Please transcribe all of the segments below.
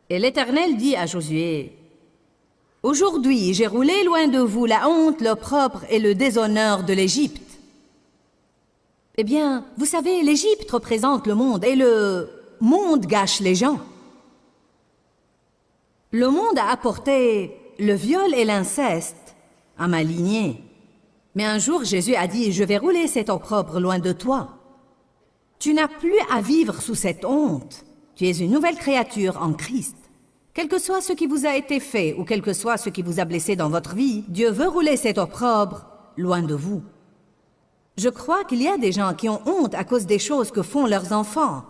Et l'Éternel dit à Josué, « Aujourd'hui, j'ai roulé loin de vous la honte, l'opprobre et le déshonneur de l'Égypte. » Eh bien, vous savez, l'Égypte représente le monde et le monde gâche les gens. Le monde a apporté le viol et l'inceste à ma lignée. Mais un jour, Jésus a dit, « Je vais rouler cet opprobre loin de toi. » Tu n'as plus à vivre sous cette honte. Tu es une nouvelle créature en Christ. Quel que soit ce qui vous a été fait ou quel que soit ce qui vous a blessé dans votre vie, Dieu veut rouler cet opprobre loin de vous. Je crois qu'il y a des gens qui ont honte à cause des choses que font leurs enfants,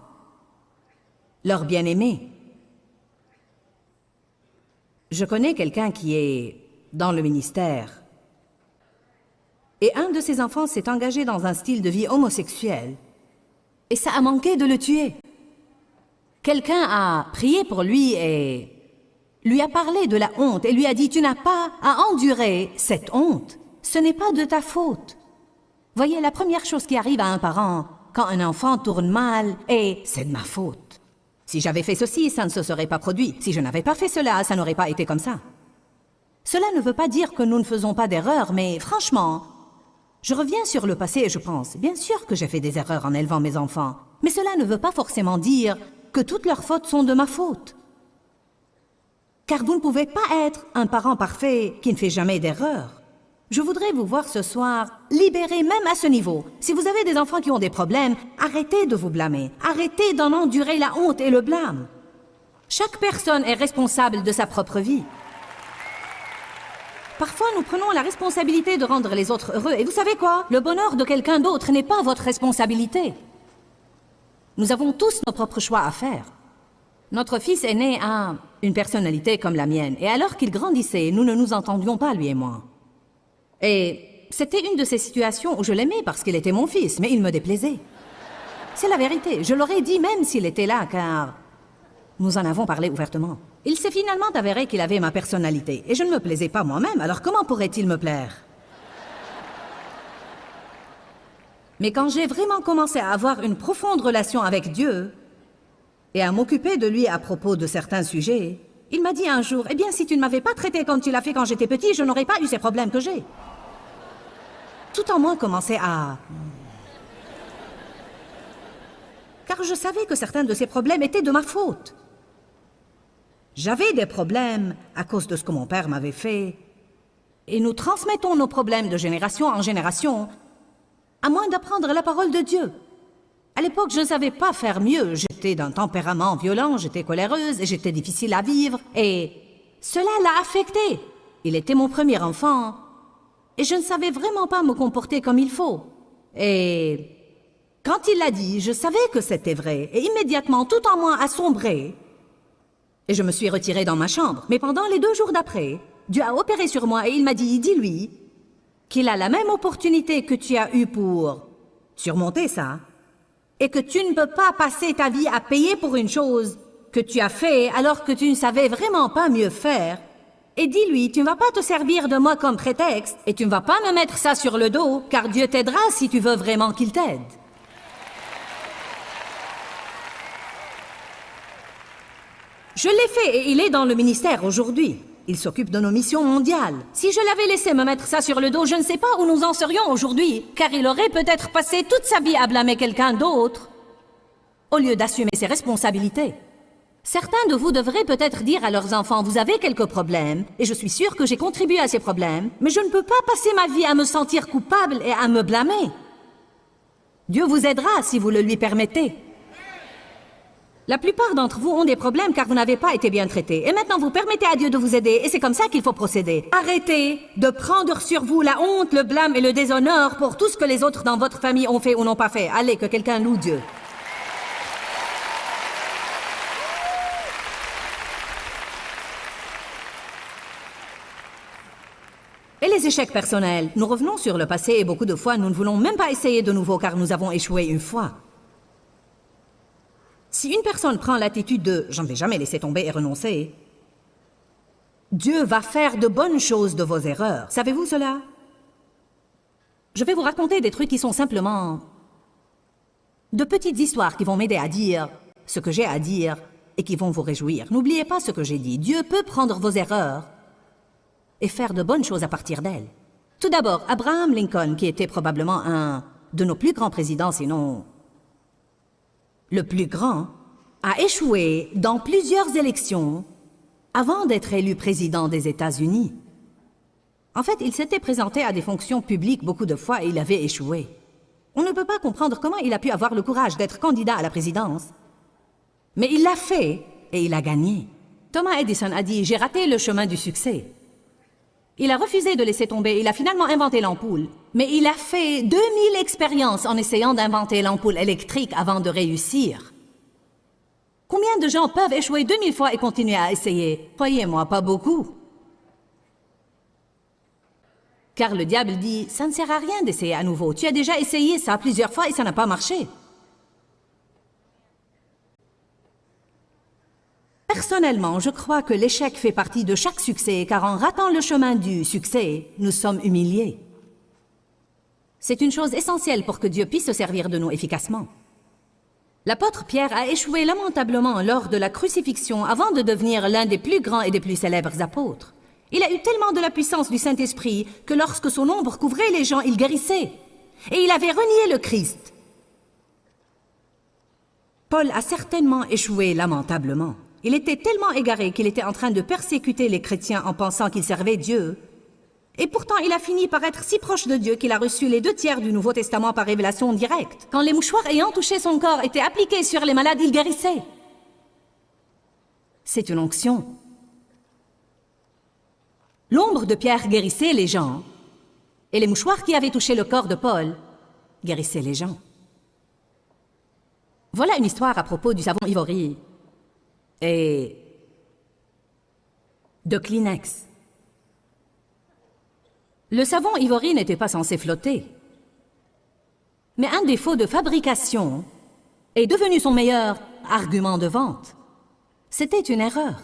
leurs bien-aimés. Je connais quelqu'un qui est dans le ministère. Et un de ses enfants s'est engagé dans un style de vie homosexuel. Et ça a manqué de le tuer. Quelqu'un a prié pour lui et lui a parlé de la honte et lui a dit « Tu n'as pas à endurer cette honte. Ce n'est pas de ta faute. » Voyez, la première chose qui arrive à un parent quand un enfant tourne mal est « C'est de ma faute. Si j'avais fait ceci, ça ne se serait pas produit. Si je n'avais pas fait cela, ça n'aurait pas été comme ça. » Cela ne veut pas dire que nous ne faisons pas d'erreurs, mais franchement, je reviens sur le passé et je pense, bien sûr que j'ai fait des erreurs en élevant mes enfants, mais cela ne veut pas forcément dire que toutes leurs fautes sont de ma faute. Car vous ne pouvez pas être un parent parfait qui ne fait jamais d'erreur. Je voudrais vous voir ce soir libérés même à ce niveau. Si vous avez des enfants qui ont des problèmes, arrêtez de vous blâmer. Arrêtez d'en endurer la honte et le blâme. Chaque personne est responsable de sa propre vie. Parfois, nous prenons la responsabilité de rendre les autres heureux. Et vous savez quoi? Le bonheur de quelqu'un d'autre n'est pas votre responsabilité. Nous avons tous nos propres choix à faire. Notre fils aîné a une personnalité comme la mienne. Et alors qu'il grandissait, nous ne nous entendions pas, lui et moi. Et c'était une de ces situations où je l'aimais parce qu'il était mon fils, mais il me déplaisait. C'est la vérité. Je l'aurais dit même s'il était là, car nous en avons parlé ouvertement. Il s'est finalement avéré qu'il avait ma personnalité, et je ne me plaisais pas moi-même, alors comment pourrait-il me plaire? Mais quand j'ai vraiment commencé à avoir une profonde relation avec Dieu, et à m'occuper de lui à propos de certains sujets, il m'a dit un jour, « Eh bien, si tu ne m'avais pas traité comme tu l'as fait quand j'étais petit, je n'aurais pas eu ces problèmes que j'ai. » Tout en moi commençait à... Car je savais que certains de ces problèmes étaient de ma faute. J'avais des problèmes à cause de ce que mon père m'avait fait. Et nous transmettons nos problèmes de génération en génération, à moins d'apprendre la parole de Dieu. À l'époque, je ne savais pas faire mieux. J'étais d'un tempérament violent, j'étais coléreuse et j'étais difficile à vivre. Et cela l'a affecté. Il était mon premier enfant. Et je ne savais vraiment pas me comporter comme il faut. Et quand il l'a dit, je savais que c'était vrai. Et immédiatement, tout en moi a sombré. Et je me suis retirée dans ma chambre. Mais pendant les 2 jours d'après, Dieu a opéré sur moi et il m'a dit, dis-lui qu'il a la même opportunité que tu as eue pour surmonter ça. Et que tu ne peux pas passer ta vie à payer pour une chose que tu as fait alors que tu ne savais vraiment pas mieux faire. Et dis-lui, tu ne vas pas te servir de moi comme prétexte et tu ne vas pas me mettre ça sur le dos, car Dieu t'aidera si tu veux vraiment qu'il t'aide. Je l'ai fait et il est dans le ministère aujourd'hui. Il s'occupe de nos missions mondiales. Si je l'avais laissé me mettre ça sur le dos, je ne sais pas où nous en serions aujourd'hui, car il aurait peut-être passé toute sa vie à blâmer quelqu'un d'autre, au lieu d'assumer ses responsabilités. Certains de vous devraient peut-être dire à leurs enfants, vous avez quelques problèmes, et je suis sûre que j'ai contribué à ces problèmes, mais je ne peux pas passer ma vie à me sentir coupable et à me blâmer. Dieu vous aidera si vous le lui permettez. La plupart d'entre vous ont des problèmes car vous n'avez pas été bien traités. Et maintenant, vous permettez à Dieu de vous aider et c'est comme ça qu'il faut procéder. Arrêtez de prendre sur vous la honte, le blâme et le déshonneur pour tout ce que les autres dans votre famille ont fait ou n'ont pas fait. Allez, que quelqu'un loue Dieu. Et les échecs personnels. Nous revenons sur le passé et beaucoup de fois, nous ne voulons même pas essayer de nouveau car nous avons échoué une fois. Si une personne prend l'attitude de « je ne vais jamais laisser tomber et renoncer », Dieu va faire de bonnes choses de vos erreurs. Savez-vous cela? Je vais vous raconter des trucs qui sont simplement de petites histoires qui vont m'aider à dire ce que j'ai à dire et qui vont vous réjouir. N'oubliez pas ce que j'ai dit. Dieu peut prendre vos erreurs et faire de bonnes choses à partir d'elles. Tout d'abord, Abraham Lincoln, qui était probablement un de nos plus grands présidents, sinon le plus grand, a échoué dans plusieurs élections avant d'être élu président des États-Unis. En fait, il s'était présenté à des fonctions publiques beaucoup de fois et il avait échoué. On ne peut pas comprendre comment il a pu avoir le courage d'être candidat à la présidence. Mais il l'a fait et il a gagné. Thomas Edison a dit « J'ai raté le chemin du succès ». Il a refusé de laisser tomber, il a finalement inventé l'ampoule. Mais il a fait 2000 expériences en essayant d'inventer l'ampoule électrique avant de réussir. Combien de gens peuvent échouer 2000 fois et continuer à essayer? Croyez-moi, pas beaucoup. Car le diable dit, ça ne sert à rien d'essayer à nouveau. Tu as déjà essayé ça plusieurs fois et ça n'a pas marché. Personnellement, je crois que l'échec fait partie de chaque succès, car en ratant le chemin du succès, nous sommes humiliés. C'est une chose essentielle pour que Dieu puisse se servir de nous efficacement. L'apôtre Pierre a échoué lamentablement lors de la crucifixion avant de devenir l'un des plus grands et des plus célèbres apôtres. Il a eu tellement de la puissance du Saint-Esprit que lorsque son ombre couvrait les gens, il guérissait. Et il avait renié le Christ. Paul a certainement échoué lamentablement. Il était tellement égaré qu'il était en train de persécuter les chrétiens en pensant qu'il servait Dieu. Et pourtant, il a fini par être si proche de Dieu qu'il a reçu les 2/3 du Nouveau Testament par révélation directe. Quand les mouchoirs ayant touché son corps étaient appliqués sur les malades, il guérissait. C'est une onction. L'ombre de Pierre guérissait les gens, et les mouchoirs qui avaient touché le corps de Paul guérissaient les gens. Voilà une histoire à propos du savon Ivory et de Kleenex. Le savon Ivory n'était pas censé flotter. Mais un défaut de fabrication est devenu son meilleur argument de vente. C'était une erreur.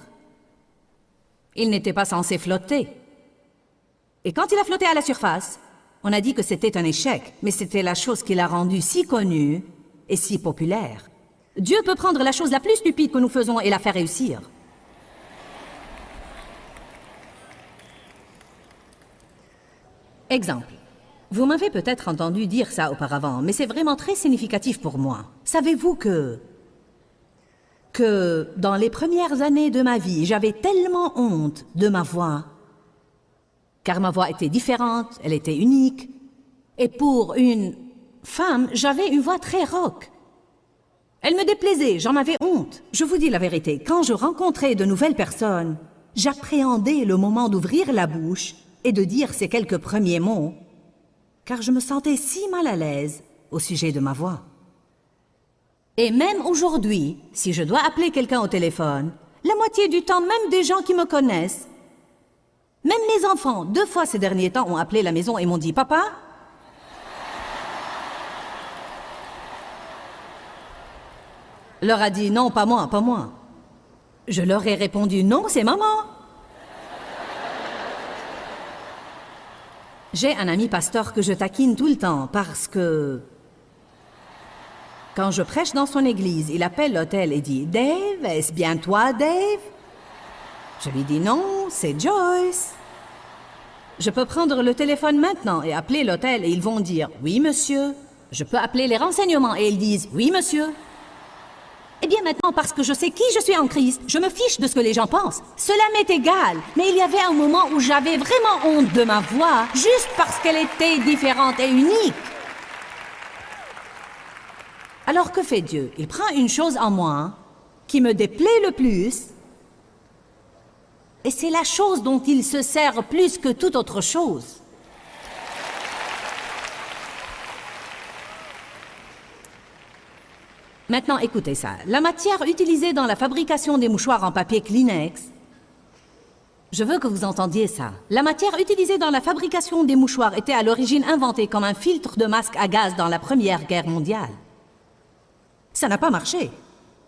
Il n'était pas censé flotter. Et quand il a flotté à la surface, on a dit que c'était un échec, mais c'était la chose qui l'a rendu si connu et si populaire. Dieu peut prendre la chose la plus stupide que nous faisons et la faire réussir. Exemple. Vous m'avez peut-être entendu dire ça auparavant, mais c'est vraiment très significatif pour moi. Savez-vous que dans les premières années de ma vie, j'avais tellement honte de ma voix, car ma voix était différente, elle était unique, et pour une femme, j'avais une voix très rauque. Elle me déplaisait, j'en avais honte. Je vous dis la vérité, quand je rencontrais de nouvelles personnes, j'appréhendais le moment d'ouvrir la bouche et de dire ces quelques premiers mots, car je me sentais si mal à l'aise au sujet de ma voix. Et même aujourd'hui, si je dois appeler quelqu'un au téléphone, la moitié du temps, même des gens qui me connaissent, même mes enfants, 2 fois ces derniers temps, ont appelé la maison et m'ont dit « Papa ?» leur a dit « Non, pas moi, pas moi. » Je leur ai répondu « Non, c'est maman. » J'ai un ami pasteur que je taquine tout le temps parce que quand je prêche dans son église, il appelle l'hôtel et dit « Dave, est-ce bien toi, Dave ?» Je lui dis « Non, c'est Joyce. » Je peux prendre le téléphone maintenant et appeler l'hôtel et ils vont dire « Oui, monsieur. » Je peux appeler les renseignements et ils disent « Oui, monsieur. » Eh bien maintenant, parce que je sais qui je suis en Christ, je me fiche de ce que les gens pensent. Cela m'est égal, mais il y avait un moment où j'avais vraiment honte de ma voix, juste parce qu'elle était différente et unique. Alors que fait Dieu? Il prend une chose en moi qui me déplaît le plus, et c'est la chose dont il se sert plus que toute autre chose. Maintenant, écoutez ça. La matière utilisée dans la fabrication des mouchoirs en papier Kleenex, je veux que vous entendiez ça. La matière utilisée dans la fabrication des mouchoirs était à l'origine inventée comme un filtre de masque à gaz dans la Première Guerre mondiale. Ça n'a pas marché.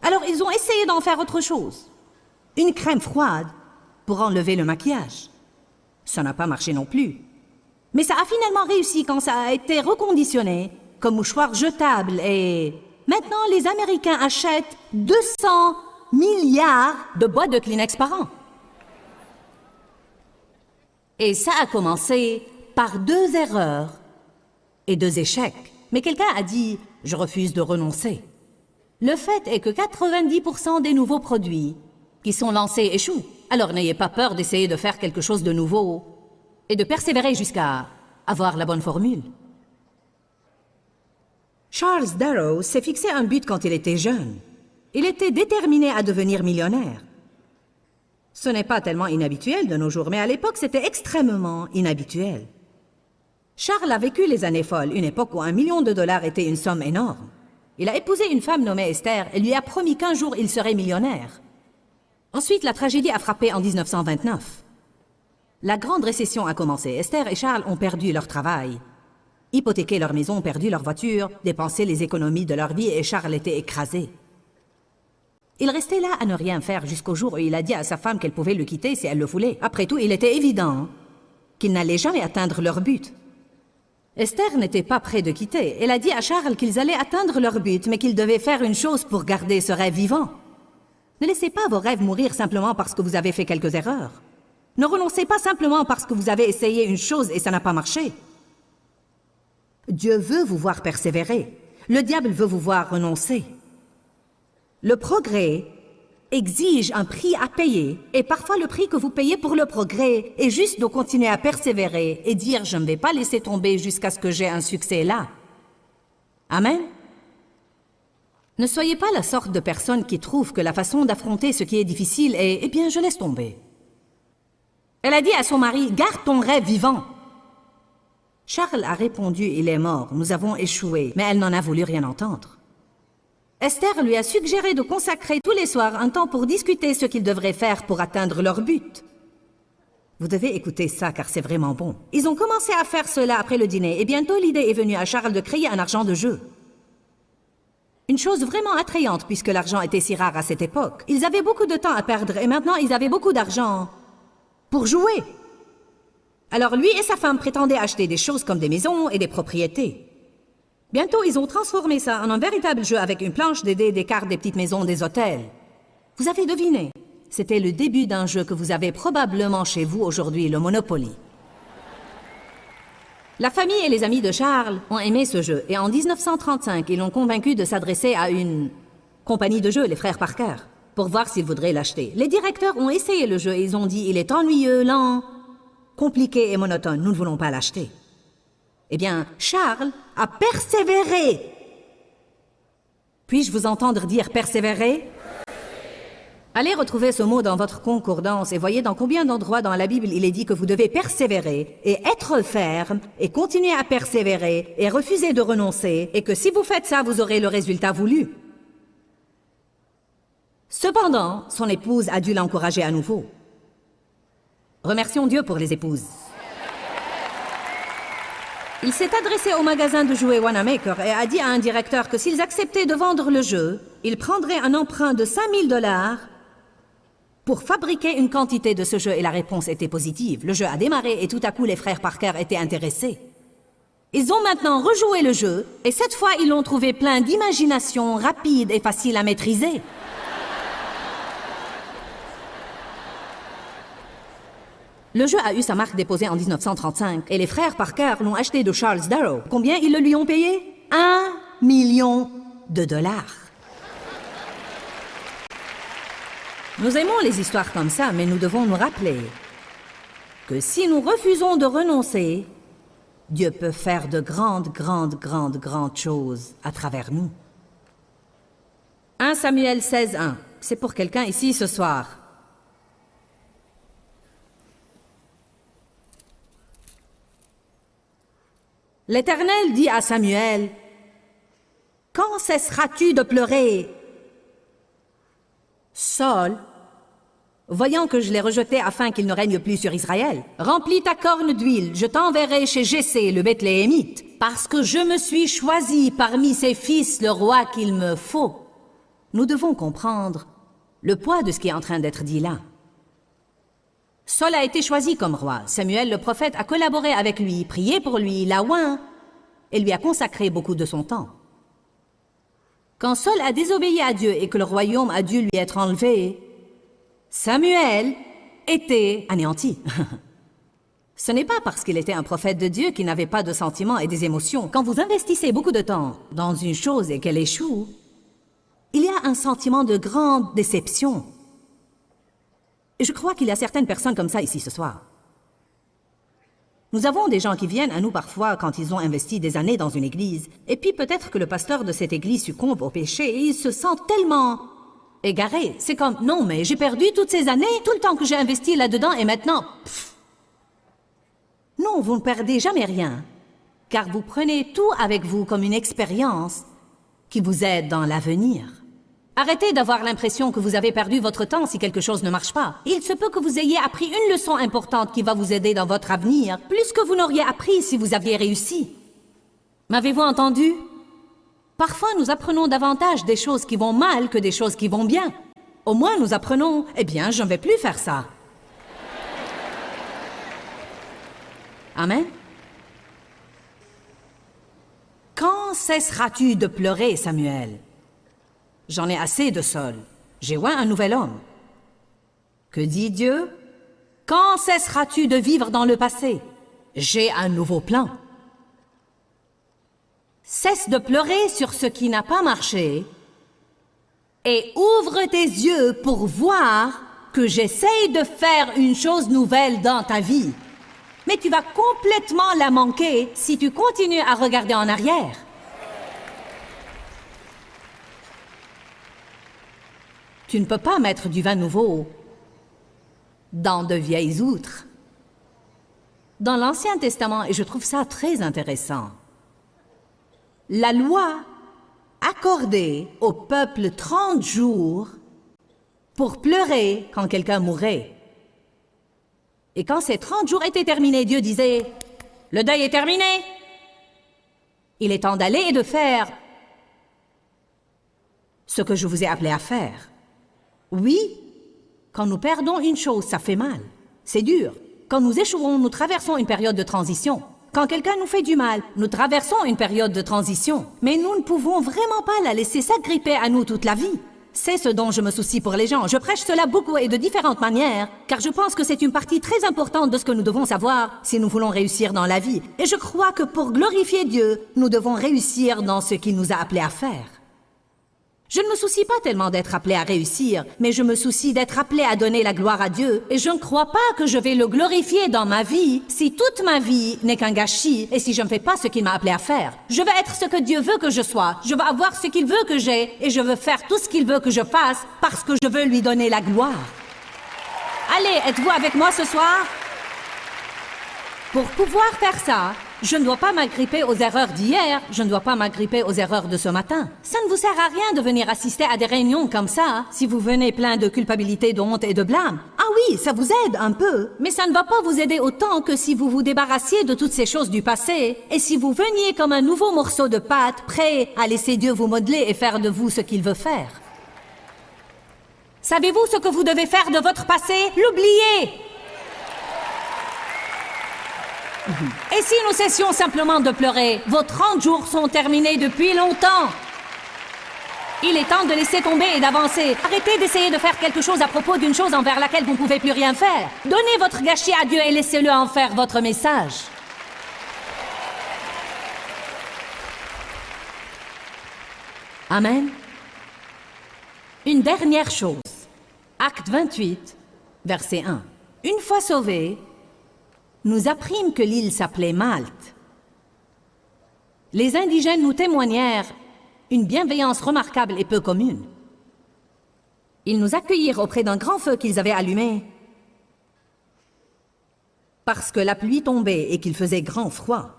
Alors ils ont essayé d'en faire autre chose. Une crème froide pour enlever le maquillage. Ça n'a pas marché non plus. Mais ça a finalement réussi quand ça a été reconditionné comme mouchoir jetable et... Maintenant, les Américains achètent 200 milliards de boîtes de Kleenex par an. Et ça a commencé par 2 erreurs et 2 échecs. Mais quelqu'un a dit « Je refuse de renoncer ». Le fait est que 90% des nouveaux produits qui sont lancés échouent. Alors n'ayez pas peur d'essayer de faire quelque chose de nouveau et de persévérer jusqu'à avoir la bonne formule. Charles Darrow s'est fixé un but quand il était jeune. Il était déterminé à devenir millionnaire. Ce n'est pas tellement inhabituel de nos jours, mais à l'époque, c'était extrêmement inhabituel. Charles a vécu les années folles, une époque où $1 million était une somme énorme. Il a épousé une femme nommée Esther et lui a promis qu'un jour il serait millionnaire. Ensuite, la tragédie a frappé en 1929. La grande récession a commencé. Esther et Charles ont perdu leur travail, hypothéqué leur maison, perdu leur voiture, dépensé les économies de leur vie et Charles était écrasé. Il restait là à ne rien faire jusqu'au jour où il a dit à sa femme qu'elle pouvait le quitter si elle le voulait. Après tout, il était évident qu'ils n'allaient jamais atteindre leur but. Esther n'était pas près de quitter. Elle a dit à Charles qu'ils allaient atteindre leur but, mais qu'ils devaient faire une chose pour garder ce rêve vivant. Ne laissez pas vos rêves mourir simplement parce que vous avez fait quelques erreurs. Ne renoncez pas simplement parce que vous avez essayé une chose et ça n'a pas marché. Dieu veut vous voir persévérer. Le diable veut vous voir renoncer. Le progrès exige un prix à payer, et parfois le prix que vous payez pour le progrès est juste de continuer à persévérer et dire « je ne vais pas laisser tomber jusqu'à ce que j'ai un succès là ». Amen. Ne soyez pas la sorte de personne qui trouve que la façon d'affronter ce qui est difficile est « eh bien, je laisse tomber ». Elle a dit à son mari « garde ton rêve vivant ». Charles a répondu « il est mort, nous avons échoué », mais elle n'en a voulu rien entendre. Esther lui a suggéré de consacrer tous les soirs un temps pour discuter ce qu'ils devraient faire pour atteindre leur but. Vous devez écouter ça car c'est vraiment bon. Ils ont commencé à faire cela après le dîner et bientôt l'idée est venue à Charles de créer un argent de jeu. Une chose vraiment attrayante puisque l'argent était si rare à cette époque. Ils avaient beaucoup de temps à perdre et maintenant ils avaient beaucoup d'argent pour jouer. Alors lui et sa femme prétendaient acheter des choses comme des maisons et des propriétés. Bientôt, ils ont transformé ça en un véritable jeu avec une planche, des dés, des cartes, des petites maisons, des hôtels. Vous avez deviné. C'était le début d'un jeu que vous avez probablement chez vous aujourd'hui, le Monopoly. La famille et les amis de Charles ont aimé ce jeu et en 1935, ils l'ont convaincu de s'adresser à une compagnie de jeux, les frères Parker, pour voir s'ils voudraient l'acheter. Les directeurs ont essayé le jeu et ils ont dit « il est ennuyeux, lent, compliqué et monotone, nous ne voulons pas l'acheter ». Eh bien, Charles a persévéré. Puis-je vous entendre dire persévérer? Allez retrouver ce mot dans votre concordance et voyez dans combien d'endroits dans la Bible il est dit que vous devez persévérer et être ferme et continuer à persévérer et refuser de renoncer et que si vous faites ça, vous aurez le résultat voulu. Cependant, son épouse a dû l'encourager à nouveau. Remercions Dieu pour les épouses. Il s'est adressé au magasin de jouets Wanamaker et a dit à un directeur que s'ils acceptaient de vendre le jeu, il prendrait un emprunt de $5000 pour fabriquer une quantité de ce jeu et la réponse était positive. Le jeu a démarré et tout à coup les frères Parker étaient intéressés. Ils ont maintenant rejoué le jeu et cette fois ils l'ont trouvé plein d'imagination, rapide et facile à maîtriser. Le jeu a eu sa marque déposée en 1935 et les frères Parker l'ont acheté de Charles Darrow. Combien ils le lui ont payé? $1 million. Nous aimons les histoires comme ça, mais nous devons nous rappeler que si nous refusons de renoncer, Dieu peut faire de grandes choses à travers nous. 1 Samuel 16:1. C'est pour quelqu'un ici ce soir. L'Éternel dit à Samuel, « Quand cesseras-tu de pleurer ?» Saul, voyant que je l'ai rejeté afin qu'il ne règne plus sur Israël, « Remplis ta corne d'huile, je t'enverrai chez Jessé le Bethléemite, parce que je me suis choisi parmi ses fils le roi qu'il me faut. » Nous devons comprendre le poids de ce qui est en train d'être dit là. Saul a été choisi comme roi. Samuel, le prophète, a collaboré avec lui, prié pour lui, l'a oint et lui a consacré beaucoup de son temps. Quand Saul a désobéi à Dieu et que le royaume a dû lui être enlevé, Samuel était anéanti. Ce n'est pas parce qu'il était un prophète de Dieu qu'il n'avait pas de sentiments et des émotions. Quand vous investissez beaucoup de temps dans une chose et qu'elle échoue, il y a un sentiment de grande déception. Et je crois qu'il y a certaines personnes comme ça ici ce soir. Nous avons des gens qui viennent à nous parfois quand ils ont investi des années dans une église, et puis peut-être que le pasteur de cette église succombe au péché et ils se sentent tellement égarés. C'est comme, non mais j'ai perdu toutes ces années, tout le temps que j'ai investi là-dedans et maintenant, pff. Non, vous ne perdez jamais rien, car vous prenez tout avec vous comme une expérience qui vous aide dans l'avenir. Arrêtez d'avoir l'impression que vous avez perdu votre temps si quelque chose ne marche pas. Il se peut que vous ayez appris une leçon importante qui va vous aider dans votre avenir, plus que vous n'auriez appris si vous aviez réussi. M'avez-vous entendu? Parfois, nous apprenons davantage des choses qui vont mal que des choses qui vont bien. Au moins, nous apprenons, eh bien, je ne vais plus faire ça. Amen. Quand cesseras-tu de pleurer, Samuel? J'en ai assez de Saul. J'ai oint un nouvel homme. Que dit Dieu? Quand cesseras-tu de vivre dans le passé? J'ai un nouveau plan. Cesse de pleurer sur ce qui n'a pas marché et ouvre tes yeux pour voir que j'essaye de faire une chose nouvelle dans ta vie. Mais tu vas complètement la manquer si tu continues à regarder en arrière. Tu ne peux pas mettre du vin nouveau dans de vieilles outres. Dans l'Ancien Testament, et je trouve ça très intéressant, la loi accordait au peuple 30 jours pour pleurer quand quelqu'un mourait. Et quand ces 30 jours étaient terminés, Dieu disait, « Le deuil est terminé. Il est temps d'aller et de faire ce que je vous ai appelé à faire. » Oui, quand nous perdons une chose, ça fait mal. C'est dur. Quand nous échouons, nous traversons une période de transition. Quand quelqu'un nous fait du mal, nous traversons une période de transition. Mais nous ne pouvons vraiment pas la laisser s'agripper à nous toute la vie. C'est ce dont je me soucie pour les gens. Je prêche cela beaucoup et de différentes manières, car je pense que c'est une partie très importante de ce que nous devons savoir si nous voulons réussir dans la vie. Et je crois que pour glorifier Dieu, nous devons réussir dans ce qu'il nous a appelés à faire. Je ne me soucie pas tellement d'être appelé à réussir, mais je me soucie d'être appelé à donner la gloire à Dieu. Et je ne crois pas que je vais le glorifier dans ma vie si toute ma vie n'est qu'un gâchis et si je ne fais pas ce qu'il m'a appelé à faire. Je veux être ce que Dieu veut que je sois. Je veux avoir ce qu'il veut que j'ai et je veux faire tout ce qu'il veut que je fasse parce que je veux lui donner la gloire. Allez, êtes-vous avec moi ce soir? Pour pouvoir faire ça, je ne dois pas m'agripper aux erreurs d'hier, je ne dois pas m'agripper aux erreurs de ce matin. Ça ne vous sert à rien de venir assister à des réunions comme ça, si vous venez plein de culpabilité, de honte et de blâme. Ah oui, ça vous aide un peu, mais ça ne va pas vous aider autant que si vous vous débarrassiez de toutes ces choses du passé, et si vous veniez comme un nouveau morceau de pâte, prêt à laisser Dieu vous modeler et faire de vous ce qu'il veut faire. Savez-vous ce que vous devez faire de votre passé? L'oublier! Et si nous cessions simplement de pleurer? Vos 30 jours sont terminés depuis longtemps. Il est temps de laisser tomber et d'avancer. Arrêtez d'essayer de faire quelque chose à propos d'une chose envers laquelle vous ne pouvez plus rien faire. Donnez votre gâchis à Dieu et laissez-le en faire votre message. Amen. Une dernière chose. Acte 28, verset 1. Une fois sauvés, nous apprîmes que l'île s'appelait Malte. Les indigènes nous témoignèrent une bienveillance remarquable et peu commune. Ils nous accueillirent auprès d'un grand feu qu'ils avaient allumé parce que la pluie tombait et qu'il faisait grand froid.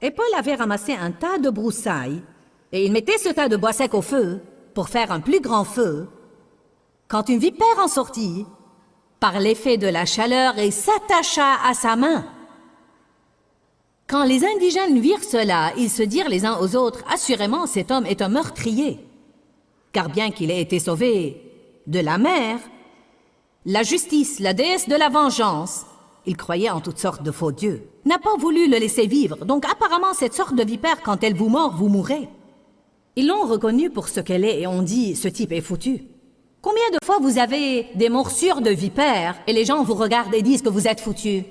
Et Paul avait ramassé un tas de broussailles et il mettait ce tas de bois sec au feu pour faire un plus grand feu quand une vipère en sortit par l'effet de la chaleur et s'attacha à sa main. Quand les indigènes virent cela, ils se dirent les uns aux autres, « Assurément, cet homme est un meurtrier. » Car bien qu'il ait été sauvé de la mer, la justice, la déesse de la vengeance, il croyait en toutes sortes de faux dieux, n'a pas voulu le laisser vivre. Donc apparemment, cette sorte de vipère, quand elle vous mord, vous mourrez. Ils l'ont reconnue pour ce qu'elle est et ont dit « ce type est foutu ». Combien de fois vous avez des morsures de vipères et les gens vous regardent et disent que vous êtes foutu?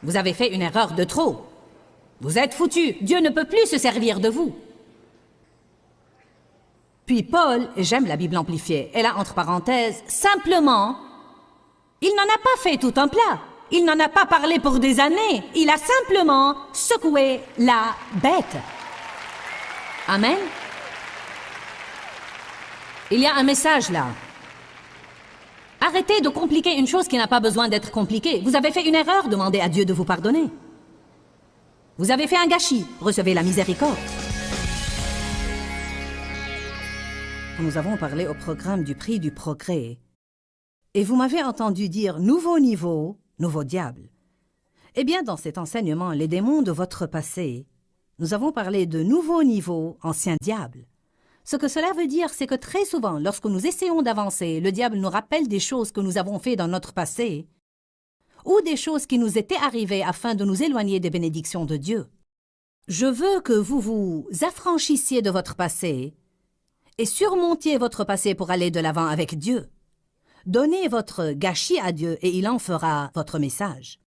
Vous avez fait une erreur de trop. Vous êtes foutu. Dieu ne peut plus se servir de vous. Puis Paul, j'aime la Bible amplifiée, elle a entre parenthèses, simplement, il n'en a pas fait tout un plat. Il n'en a pas parlé pour des années. Il a simplement secoué la bête. Amen. Il y a un message là. Arrêtez de compliquer une chose qui n'a pas besoin d'être compliquée. Vous avez fait une erreur, demandez à Dieu de vous pardonner. Vous avez fait un gâchis, recevez la miséricorde. Nous avons parlé au programme du prix du progrès. Et vous m'avez entendu dire « nouveau niveau, nouveau diable ». Eh bien, dans cet enseignement, les démons de votre passé, nous avons parlé de nouveau niveau, ancien diable. Ce que cela veut dire, c'est que très souvent, lorsque nous essayons d'avancer, le diable nous rappelle des choses que nous avons faites dans notre passé ou des choses qui nous étaient arrivées afin de nous éloigner des bénédictions de Dieu. Je veux que vous vous affranchissiez de votre passé et surmontiez votre passé pour aller de l'avant avec Dieu. Donnez votre gâchis à Dieu et il en fera votre message.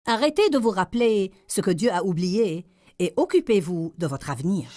Arrêtez de vous rappeler ce que Dieu a oublié et occupez-vous de votre avenir.